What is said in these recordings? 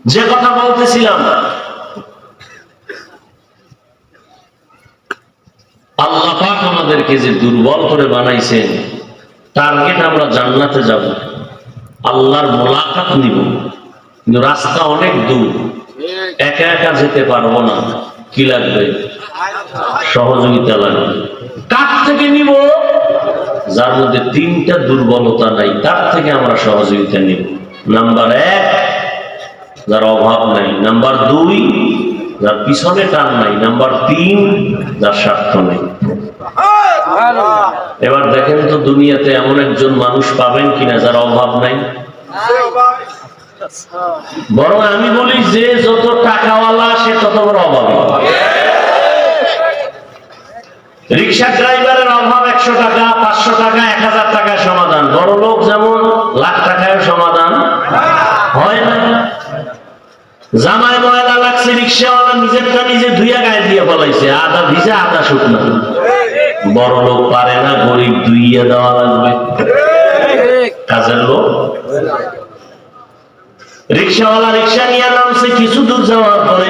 যে কথা বলতেছিলাম, আল্লাহ পাক আমাদেরকে যে দুর্বল করে বানাইছেন, টার্গেট আমরা জান্নাতে যাব, আল্লাহর মোলাকাত নিব, কিন্তু রাস্তা অনেক দূর, একা একা যেতে পারবো না। কি লাগবে? সহযোগিতা লাগবে। কার থেকে নিব? যার মধ্যে তিনটা দুর্বলতা নাই, তার থেকে আমরা সহযোগিতা নিব। নাম্বার 1, যার অভাব নাই। নাম্বার 2, যার পিছনে টান নাই। নাম্বার 3, যার স্বার্থ নেই। এবার দেখেন তো দুনিয়াতে এমন একজন মানুষ পাবেন কিনা যার অভাব নাই? বরং আমি বলি, যে যত টাকাওয়ালা সে তত বড় অভাবী। রিক্সা ড্রাইভারের অভাব 100 টাকা, 500 টাকা, 1000 টাকায় সমাধান। বড় লোক যেমন লাখ টাকায় সমাধান হয় না। জামায় ময়লা লাগছে, রিক্সাওয়ালা নিজেরটা নিজে ধুইয়া গায়ে দিয়ে ফলাইছে, আধা ভিজা আধা শুকনা। বড় লোক পারে না, গরিব ধুইয়া দেওয়া লাগবে। কাজের লোক রিক্সাওয়ালা রিক্সা নিয়ে নামছে, কিছু দূর যাওয়ার পরে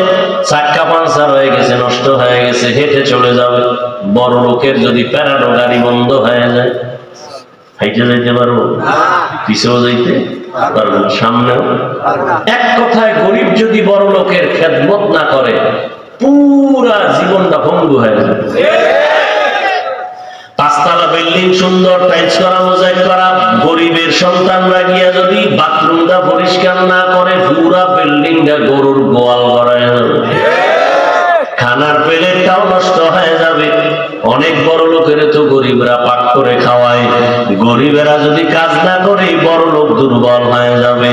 চাক্কা পাংচার হয়ে গেছে, নষ্ট হয়ে গেছে, হেঁটে চলে যাবে। বড় লোকের যদি প্যারাডো গাড়ি বন্ধ হয়ে যায়, হাইটে যাইতে পারবো? পিছেও যাইতে পারবো, সামনেও। এক কথায়, গরিব যদি বড় লোকের খেদমত না করে, পুরা জীবনটা ভঙ্গু হয়ে যাবে। 5 তলা বিল্ডিং, সুন্দর টাইলস করা, মোজাইক করা, গরিবের সন্তানরা গিয়া যদি বাথরুমটা পরিষ্কার না করে, পুরা বিল্ডিংটা গরুর গোয়াল করায় যাবে। খানার প্লেটটাও নষ্ট হয়ে যাবে। অনেক বড় লোকের তো গরিবরা পাক করে খাওয়ায়, গরিবেরা যদি কাজ না করে বড় লোক দুর্বল হয়ে যাবে।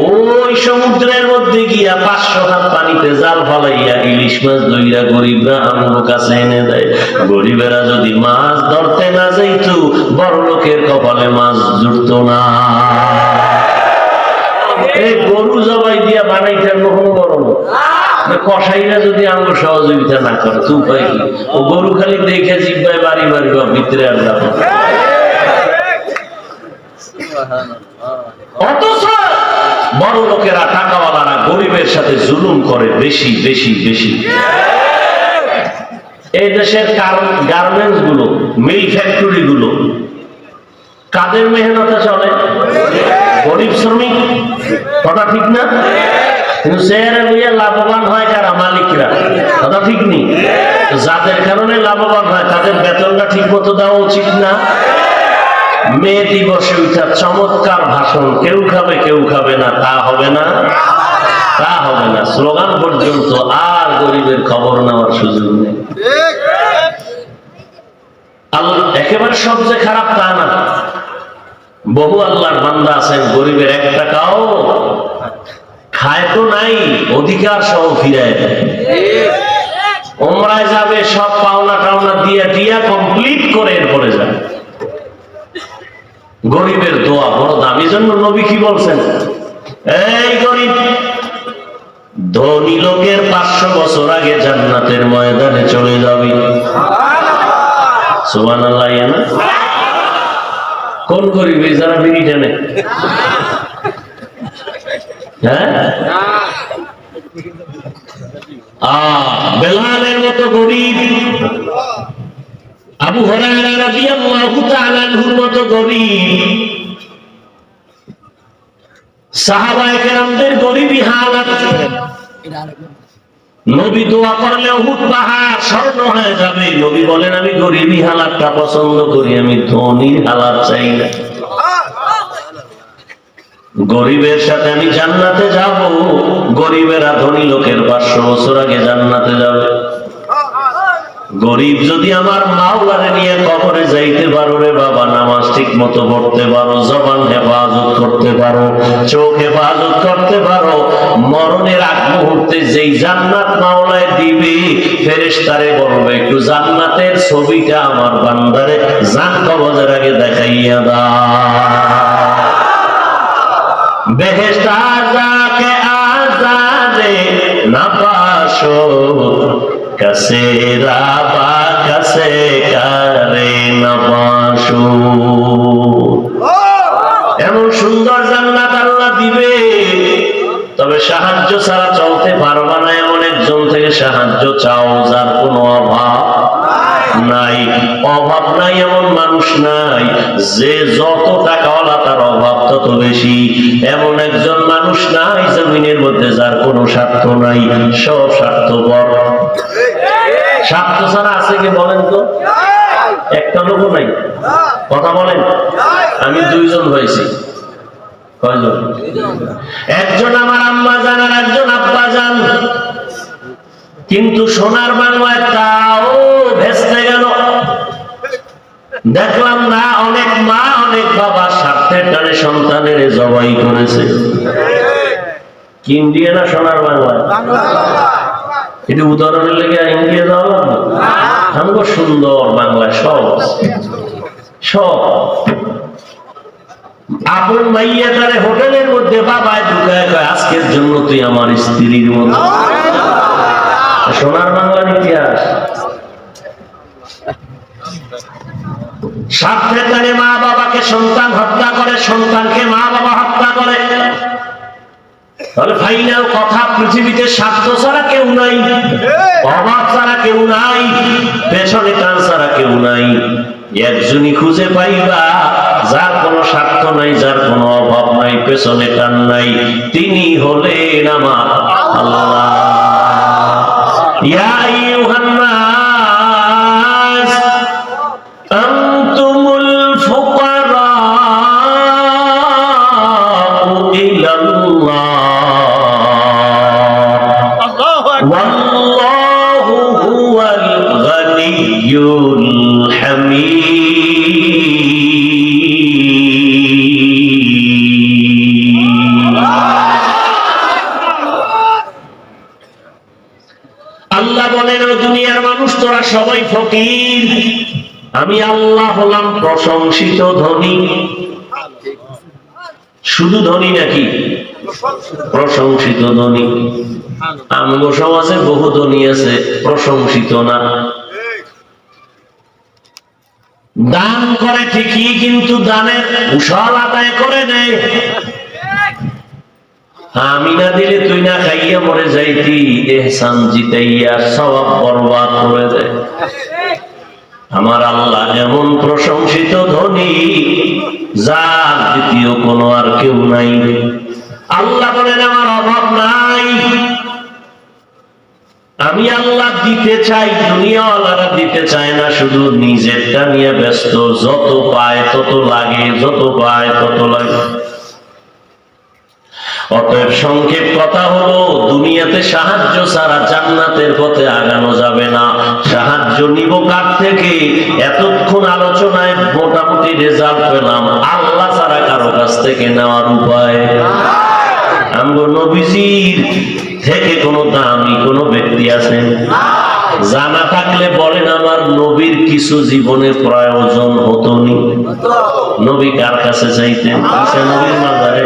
ওই সমুদ্রের মধ্যে গিয়া 500 হাত পানিতে জাল ফলাইয়া ইলিশ মাছ ধইরা গরিবরা আমগো কাছে এনে দেয়। গরিবেরা যদি মাছ ধরতে না যাইতো, বড় লোকের কপালে মাছ জুটতো না। এই গরু জবাই দিয়া বানাইতে কখনো বড় লোক, কসাইরা যদি আমরা সহযোগিতা না করে, তো উপায় কি? ও গরু খালি দেখে জিব্বায় বাড়ি বাড়ি ভিতরে আর যাবে। অথচ বড় লোকেরা, টাকাওয়ালারা গরিবের সাথে জুলুম করে বেশি বেশি বেশি। এই দেশের গার্মেন্টস গুলো, মিল ফ্যাক্টরি গুলো কাদের মেহনতে চলে? গরিব শ্রমিক। কথা ঠিক না? কিন্তু শেয়ারে বইয়া লাভবান হয় কারা? মালিকরা। কথা ঠিক নেই? যাদের কারণে লাভবান হয় তাদের বেতনটা ঠিক মতো দেওয়া উচিত না? মে দিবসে উঠা চমৎকার ভাষণ, কেউ খাবে কেউ খাবে না, তা হবে না, তা হবে না। স্লোগান পর্যন্ত, আর গরিবের খবর নেওয়ার সুযোগ নেই। আল্লাহ একেবারে সব যে খারাপ তা না। বহু আল্লাহর বান্দা আছেন, গরিবের 1 টাকাও খায় তো নাই, অধিকার সহ ফিরায় দেয়। ওমরায় যাবে, সব পাওনা টাওনা দিয়া কমপ্লিট করে এরপরে যাবে। গরিবের দোয়া বড় দাম। এই জন্য নবী কি বলছেন? এই গরিব, ধনী লোকের 500 বছর আগে জান্নাতের ময়দানে চলে যাবি। সুবহানাল্লাহ। কোন গরিব? এই যারা বিড়ি টানে। হ্যাঁ, বেলালের মতো গরিব, আবু হুরায়রা রাদিয়াল্লাহু তাআলা আনহুর মতো গরিব, সাহাবায়ে কেরামদের গরিবী হালাত। নবী দোয়া করলে উহুদ পাহাড় স্বর্ণ হয়ে যাবে। নবী বলেন, আমি গরিবী হালাতটা পছন্দ করি, আমি ধনীর হালাত চাই না। গরিবের সাথে আমি জান্নাতে যাব। গরিবেরা ধনী লোকের 500 বছর আগে জান্নাতে যাবে। গরিব যদি আমার মাওলারে নিয়ে কবরে যাইতে পারো রে বাবা, নামাজ ঠিক মতো পড়তে পারো, জবান হেফাজত করতে পারো, চোখ হেফাজত করতে পারো, মরণের আগ মুহূর্তে যেই জান্নাত মাওলায় দিবে, ফেরেশতারে বলবে, একটু জান্নাতের ছবিটা আমার বান্দারে জান কবজের আগে দেখাইয়া দাও। বেহেশত আযাকে আযাদে নাপাশো, কাছে রাবা কাছে কারে নাপাশো। এমন সুন্দর জান্নাত আল্লাহ দিবে, তবে সাহায্য ছাড়া চলতে পারবা না এমন একজন থেকে সাহায্য চাও যার কোনো অভাব নাই। অভাব নাই এমন মানুষ নাই, যে যত টাকাওয়ালা তার অভাব তত বেশি। এমন একজন মানুষ নাই জমিনের মধ্যে যার কোনো স্বার্থ নাই, সব স্বার্থপর। স্বার্থ ছাড়া আছে কি বলেন তো? একটা লোকও নাই। কথা বলেন। আমি দুইজন হয়েছি। কয়জন? একজন আমার আম্মা জান আর একজন আব্বা জান। কিন্তু সোনার বাংলায় তাও ভেস্তে গেল। দেখলাম না অনেক মা অনেক বাবা স্বার্থের টানে সন্তানের জবাই করেছে। ইন্ডিয়া না সোনার বাংলায়? এটা উদাহরণের লেগে ইন্ডিয়া যাওয়া লাগবে? আমাকে সুন্দর বাংলায় সব সব আপন মাইয়া তারে হোটেলের মধ্যে বাবায় ঢুকায় কয় আজকের জন্য তুই আমার স্ত্রীর মতো। সোনার বাংলার ইতিহাস। স্বার্থের টানে মা বাবাকে সন্তান হত্যা করে, সন্তানকে মা বাবা হত্যা করে। তাহলে ফাইনাল কথা, পৃথিবীতে স্বার্থ ছাড়া কেউ নাই, অভাব ছাড়া কেউ নাই, পেছনে টান ছাড়া কেউ নাই। একজনই খুঁজে পাইবা যার কোনো স্বার্থ নাই, যার কোনো অভাব নাই, পেছনে টান নাই, তিনি হলেন আমার আল্লাহ। ইয়া আইয়ুহান নাস আনতুমুল ফুকারাউ ইলাল্লাহ ওয়াল্লাহু হুয়াল গানিয়্যুল হামিদ। আল্লাহ বলেন ও দুনিয়ার মানুষ তোরা সবাই ফকির, আমি আল্লাহ হলাম প্রশংসিত ধনী। শুধু ধনী নাকি? প্রশংসিত ধনী। আমগো সমাজে বহু ধনী আছে প্রশংসিত না। দান করে ঠিকই, কিন্তু দানের কুশল আদায় করে নেয়। আমি না দিলে তুই না খাইয়া মরে যাইতি, এহসান জিতাইয়া সওয়াব বরবাদ করে দেয়। আমার আল্লাহ এমন প্রশংসিত ধনী যার দ্বিতীয় কোনো আর কেউ নাই। আল্লাহ বলেন আমার অভাব নাই, আমি আল্লাহ দিতে চাই, দুনিয়াওয়ালারা দিতে চায় না, শুধু নিজেরটা নিয়ে ব্যস্ত। যত পায় তত লাগে, যত পায় তত লাগে। অতএব সংক্ষেপ কথা হলো, দুনিয়াতে সাহায্য ছাড়া জান্নাতের পথে আগানো যাবে না। সাহায্য নিব কার থেকে? এতক্ষণ আলোচনায় মোটামুটি রেজাল্ট পেলাম, আল্লাহ ছাড়া কারো কাছ থেকে নেওয়ার উপায়। আমগো নবীজির থেকে কোন দামি কোন ব্যক্তি আছেন? জানা থাকলে বলেন আমার নবীর কিছু জীবনে প্রয়োজন হতো নি? নবী কার কাছে চাইতেন? ঈসা নবীর মাজারে,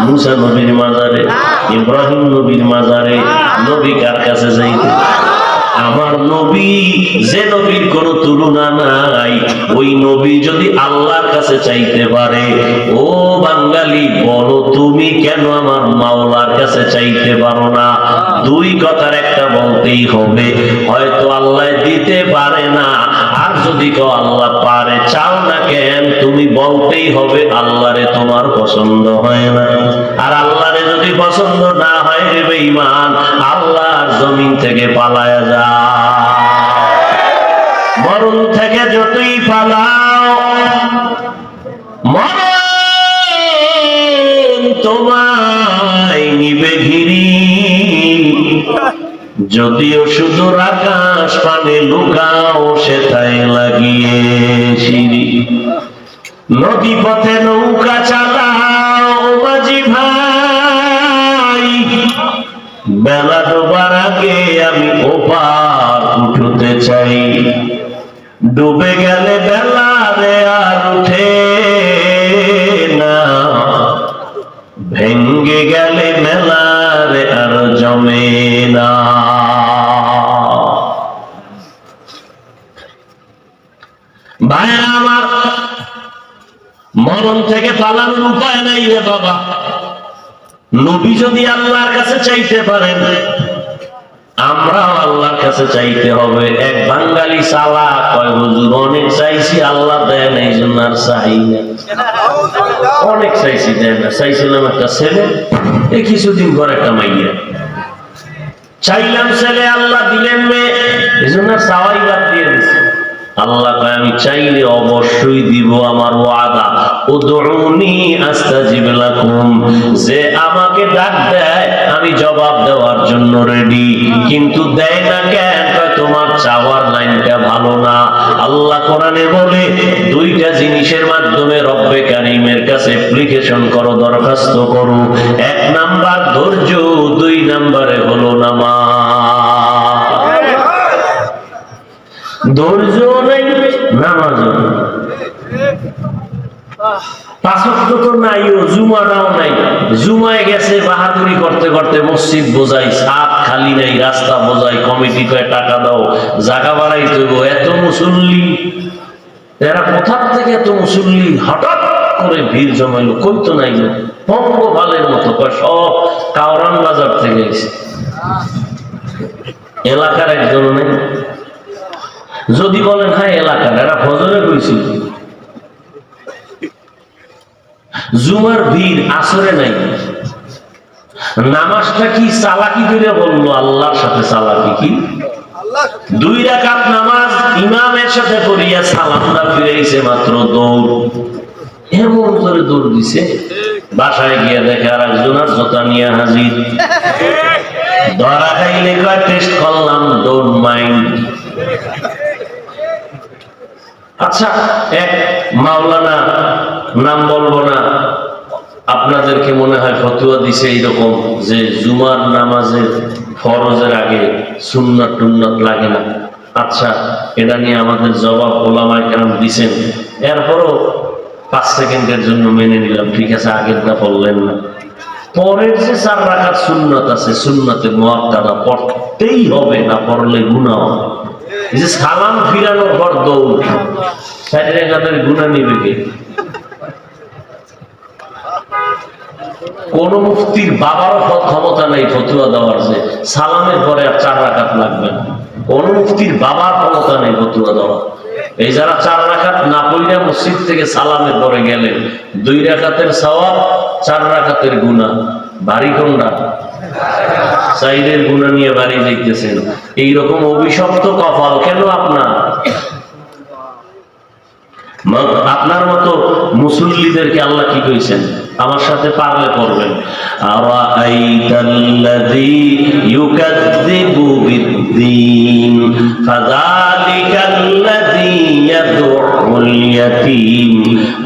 মুসা নবীর মাজারে, ইব্রাহিম নবীর মাজারে। নবী কার কাছে চাইতেন? আমার নবী, যে নবীর কোনো তুলনা নাই, ওই নবী যদি আল্লাহর কাছে চাইতে পারে, ও বাঙালি বলো তুমি কেন আমার মাওলার কাছে চাইতে পারো না? দুই কথার একটা বলতেই হবে, হয়তো আল্লাহ দিতে পারে না, আর যদি কেউ আল্লাহ পারে, চাও না কেন? তুমি বলতেই হবে আল্লাহরে তোমার পছন্দ হয় না। আর আল্লাহরে যদি পছন্দ না হয় রে বেঈমান, আল্লাহর জমিন থেকে পালায়া যা। মরণ থেকে যতই পালাও, মরণ তোমায় নিবে ঘিরি। যদিও শুধু আকাশ পানে লুকাও, সেটাই লাগিয়ে সিঁড়ি। নদী পথে নৌকা চালাও মাঝি ভাই, বেলা ডোবার আগে আমি ওপার উঠতে চাই। ডুবে গেলে বেলা রে আর উঠে না, ভেঙ্গে গেলে মেলা রে আর জমে না। ভাইরা আমার, মরণ থেকে পালানোর উপায় নাই রে বাবা। নবী যদি আল্লাহর কাছে চাইতে পারেন, আমরাও আল্লাহর কাছে চাইতে হবে। এক বাঙালি সালা কয় হুজুর অনেক চাইছি আল্লাহ দেন, এই জন্য আর চাই না। অনেক চাইছি দেন না। চাইছিলাম একটা ছেলে, এই কিছুদিন পর একটা মাইয়া। চাইলাম ছেলে, আল্লাহ দিলেন মেয়ে, এই জন্য চাওয়াই বাদ দিয়ে দিচ্ছে। আল্লাহ কয় আমি চাইলে অবশ্যই দিব, আমার ওয়াদা। উদউনি আস্তাজিব লাকুম, যে আমাকে ডাক দেয় আমি জবাব দেওয়ার জন্য রেডি। কিন্তু দেয় না কেন? তোমার চাওয়ার লাইনটা ভালো না। আল্লাহ কোরআনে বলে দুইটা জিনিসের মাধ্যমে রব্বে কারীমের কাছে অ্যাপ্লিকেশন করো, দরখাস্ত করো। এক নাম্বার ধৈর্য, দুই নাম্বারে হলো নামাজ। ধৈর্য নাই, নামাজও পাঁচ ওয়াক্ত তো নাইও, জুমাটাও নাই। জুমায় গেছে বাহাদুরি করতে করতে, মসজিদ বোঝাই, ছাদ খালি নাই, রাস্তা বোঝাই, কমিটি কয় টাকা দাও, জায়গা বাড়াই দেব। এত মুসল্লি, এরা কোথার থেকে এত মুসল্লি হঠাৎ করে ভিড় জমাইলো? কই তো নাই, পঙ্গপালের মতো। সব কাওরান বাজার থেকে এসে, এলাকার একজন নেই। যদি বলেন হ্যাঁ এলাকার, এরা ফজরে কইছিল। জুমার ভিড়, আসরে নাই। নামাজটা কি চালাকি করে বললো? আল্লাহর সাথে চালাকি কি? 2 রাকাত নামাজ ইমামের সাথে পড়িয়া সালামটা ফিরাইছে মাত্র, দৌড় এমন করে দৌড় দিছে। বাসায় গিয়ে দেখে আর একজন আর জোতা নিয়ে হাজির। ধরা খাইলে কয় টেস্ট করলাম, ডোন্ট মাইন্ড। আচ্ছা, এক মাওলানা, নাম বলবো না, আপনাদেরকে মনে হয় ফতোয়া দিছে এইরকম যে জুমার নামাজের ফরজের আগে সুন্নাত টুন্নাত লাগে না। আচ্ছা, এটা নিয়ে আমাদের জবাব ওলামায়ে কেরাম দিছেন। এরপরও 5 সেকেন্ডের জন্য মেনে নিলাম, ঠিক আছে, আগেরটা বললেন না। পরের যে 4 রাকাত সুন্নাত আছে, সুন্নাতে মুআক্কাদা পড়তেই হবে, না পড়লে গুনাহ হবে। এই যে সালাম ফিরানোর পর দৌড়, 4 রাকাতের গুনাহ নিবে কে? কোন মুফতির বাবারও ক্ষমতা নেই ফতোয়া দেওয়ার যে সালামের পরে আর 4 রাকাত লাগবে না। কোন মুফতির বাবার ক্ষমতা নেই ফতোয়া দেওয়ার। এই যারা 4 রাকাত না পড়িয়া মসজিদ থেকে সালামের পরে গেলেন, 2 রাকাতের সওয়াব, 4 রাকাতের গুনাহ, বাড়ি কোনটা? 4 গুনাহ নিয়ে বাড়ি যাইতেছেন। এইরকম অভিশপ্ত কপাল কেন আপনার? আপনার মতো মুসল্লিদেরকে আল্লাহ কি কইছেন? আমার সাথে পারলে পড়বেন। আরাআইতাল্লাযী ইউকাযযিবু বিদ্দীন ফাযালিকাল্লাযী ইয়াদউল ইয়াতীম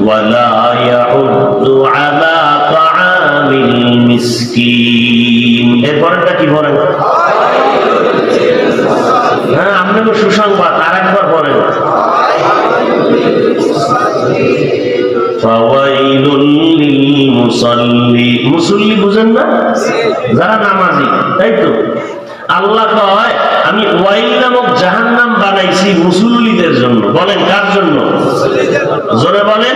ওয়া লা ইয়াউদ্দু আলা তাআমিল মিসকিন। এরপরটা কি পড়েন? হ্যাঁ, আপনাকে সুসংবাদ, আরেকবার পড়েন। মুসল্লি বুঝেন না? যারা নামাজি, তাই তো? আল্লাহ কয় আমি ওয়াইল নামক জাহান্নাম বানাইছি মুসল্লিদের জন্য। বলেন কার জন্য? জোরে বলেন।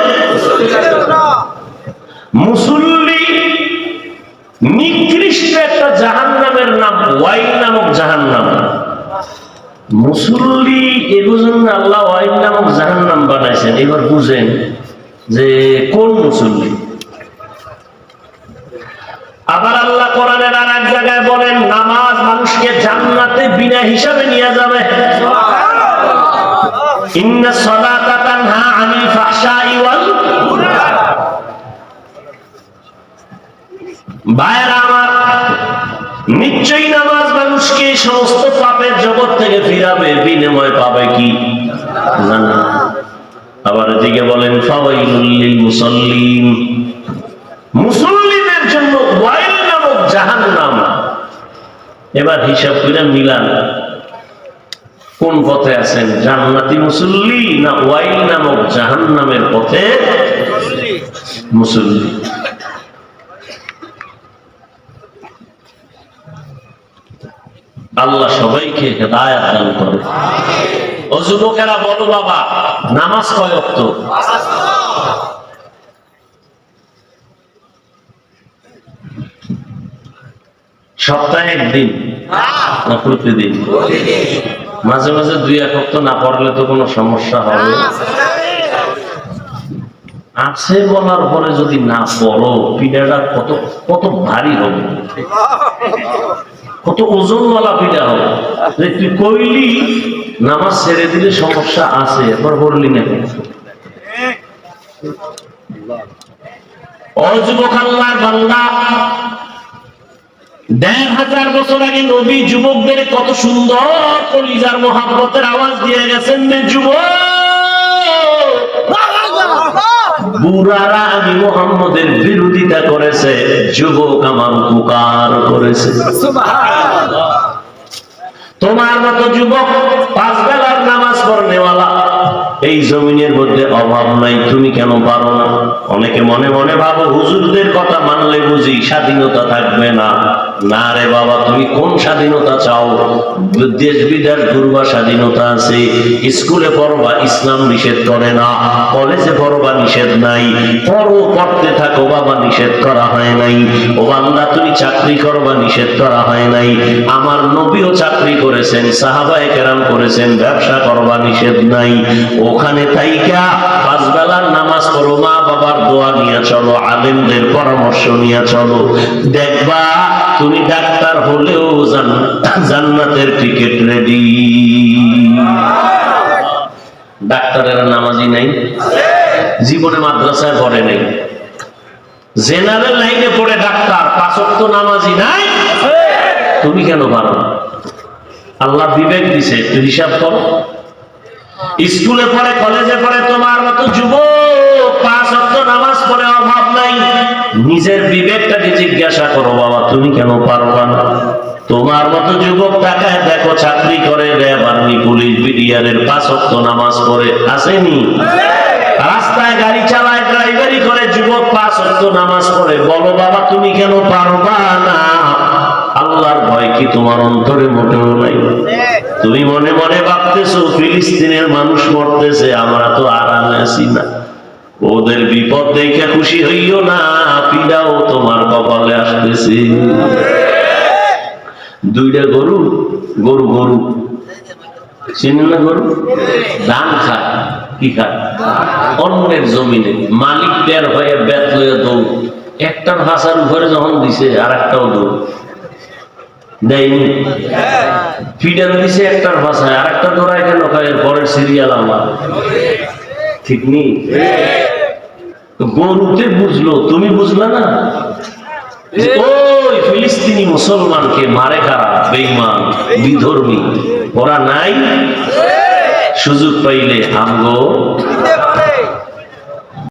মুসল্লি নিকৃষ্ট একটা জাহান্নামের নাম ওয়াইল নামক জাহান্নাম। মুসল্লি এগুলোর জন্য আল্লাহ ওয়াইল নামক জাহান্নাম বানাইছেন। এবার বুঝেন যে কোন মুসল্লি। আবার আল্লাহ কোরআনের আর এক জায়গায় বলেন নামাজ মানুষকে জান্নাতে বিনা হিসাবে নিয়ে যাবে। ইন্নাস সালাতা তানহা আনিল ফাহশাই ওয়াল মুনকার। ভাইরা আমার, নিশ্চয়ই নামাজ মানুষকে সমস্ত পাপের জগৎ থেকে ফিরাবে, বিনিময় পাবে কি? জান্নাত। আবার এদিকে বলেন ফাওয়াইলুল লিল মুসাল্লিন, মুসল্লিদের জন্য ওয়াইল নামক জাহান্নাম। এবার হিসাব করে মিলান, কোন পথে আছেন? জান্নাতি মুসল্লি না ওয়াইল নামক জাহান্নামের পথে মুসল্লি? আল্লাহ সবাইকে হেদায়েত দান করে। ও যুবকেরা বলো বাবা, নামাজ কয় ওয়াক্ত? সপ্তাহে একদিন না প্রতিদিন? মাঝে মাঝে 2-1 ওয়াক্ত না পড়লে তো কোনো সমস্যা হবে আছে বলার পরে যদি না পড়ো পিঠাটা কত কত ভারী হবে, কত ওজনওয়ালা পিঠা হবে যে তুই কইলি নামাজ ছেড়ে দিলে সমস্যা আছে এরপর পড়লি না। ও যুবক আল্লাহর বান্দা, 1500 বছর আগে নবী যুবকদের কত সুন্দর কলিজার মোহাব্বতের আওয়াজ দিয়ে গেছেন, যুবক বুড়ারা আমি মুহাম্মদের বিরোধিতা করেছে, যুবক আমার উপকার করেছে। তোমার মতো যুবক 5 বেলার নামাজ পড়নেওয়ালা এই জমিনের মধ্যে অভাব নাই, তুমি কেন পারো না? অনেকে মনে মনে ভাবো হুজুরদের কথা মানলে বুঝি স্বাধীনতা থাকবে না। না রে বাবা, তুমি কোন স্বাধীনতা চাও? দেশ বিদেশ ঘুরবা স্বাধীনতা আছে, স্কুলে পড়বা ইসলাম নিষেধ করে না, কলেজে পড়বা নিষেধ নাই, পড়ো পড়তে থাকো বাবা নিষেধ করা হয় নাই। ও বান্দা তুমি চাকরি করবা নিষেধ করা হয় নাই, আমার নবীও চাকরি করেছেন, সাহাবায়ে কেরাম করেছেন, ব্যবসা করবা নিষেধ নাই। ওখানে তাইকা 5 বেলার নামাজ পড়ো, মা বাবার দোয়া নিয়ে চলো, আলেমদের পরামর্শ নিয়ে চলো, দেখবা তুমি ডাক্তার হলেও জান্নাতের টিকিট রেডি। ডাক্তারেরা নামাজি নাই, জীবনে মাদ্রাসায় পড়ে নাই, জেনারেল লাইনে পড়ে ডাক্তার, 5 ওয়াক্ত নামাজি নাই, তুমি কেন পারো? আল্লাহ বিবেক দিছে, তুই হিসাব করো। স্কুলে পড়ে কলেজে পড়ে তোমার মতো যুবক 5 ওয়াক্ত নামাজ পড়ে অভাব নাই, নিজের বিবেকটাকে জিজ্ঞাসা করো বাবা তুমি কেন পারবা না? তোমার মতো যুবক তাকায় দেখো, চাকরি করে, র্যাব, আর্মি, পুলিশ, বিডিআরের 5 ওয়াক্ত নামাজ পড়ে আসেনি? রাস্তায় গাড়ি চালায়, ড্রাইভারি করে, যুবক 5 ওয়াক্ত নামাজ পড়ে, বলো বাবা তুমি কেন পারবা না? আল্লাহর ভয় কি তোমার অন্তরে মোটেও নাই? তুমি মনে মনে ভাবতেছো ফিলিস্তিনের মানুষ মরতেছে, আমরা তো আরামে আছি না। ওদের বিপদ দেখে খুশি হইও না, পীড়াও তোমার কপালে আসতেছে। 2টা গরু গরু গরু চিনেন না? গরু ধান খায়, কি খায়? অন্যের জমিনে মালিক বের হয়ে বেত লইয়া দৌড়, একটার ভাষার উপরে যখন দিছে আর একটাও দৌড় দেয়নি, ফিডার দিছে একটার ভাষায়, আর একটা দৌড়ায় কেন খায়? পরের সিরিয়াল আমার, ঠিক নেই? গরুতে বুঝলো, তুমি বুঝলা না? ওই ফিলিস্তিনি মুসলমানকে মারে কারা? বেঈমান, বিধর্মী, ওরা নাই? সুযোগ পাইলে আমগো